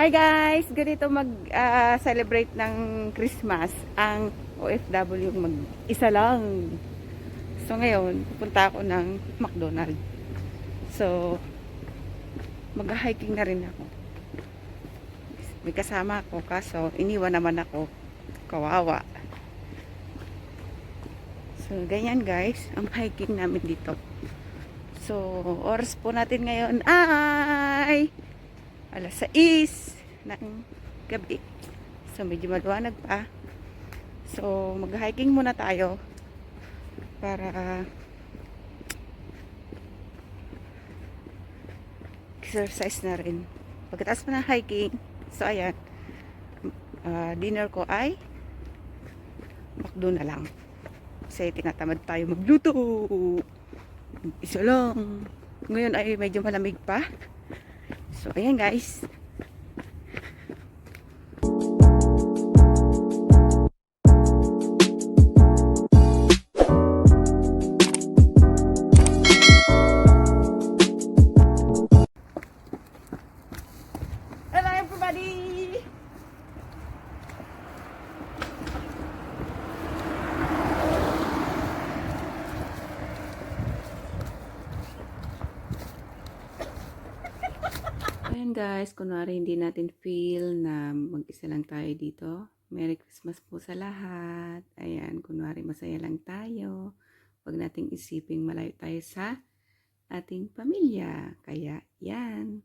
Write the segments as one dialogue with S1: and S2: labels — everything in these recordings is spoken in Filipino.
S1: Hi guys! Ganito mag-celebrate ng Christmas ang OFW mag-isa lang. So ngayon, pupunta ako ng McDonald's. So, mag-hiking na rin ako. May kasama ako, kaso iniwan naman ako. Kawawa. So, ganyan guys, ang hiking namin dito. So, oras po natin ngayon ay alas 6 ng gabi. So, medyo maliwanag pa. So, mag-hiking muna tayo para exercise na rin. Pagkatapos pa ng hiking, so ayan, dinner ko ay McDo na lang. Kasi tinatamad tayo magluto. Isa lang. Ngayon ay medyo malamig pa. So, ayan guys. Hello everybody! Ayan guys, kunwari hindi natin feel na mag-isa lang tayo dito. Merry Christmas po sa lahat. Ayan, kunwari masaya lang tayo. Huwag nating isiping malayo tayo sa ating pamilya. Kaya, yan.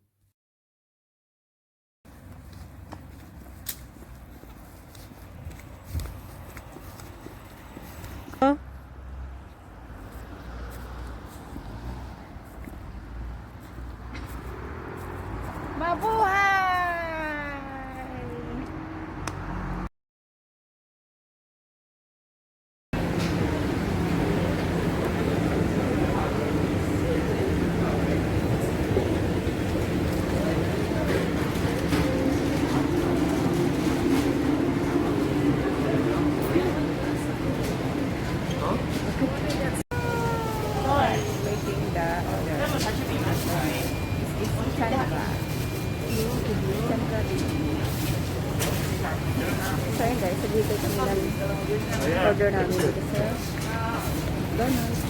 S1: Oh. Mabuhay! Waiting the order. Is Chandra. Chandra. So yun guys, dito kami lang order namin dito sa McDonald's.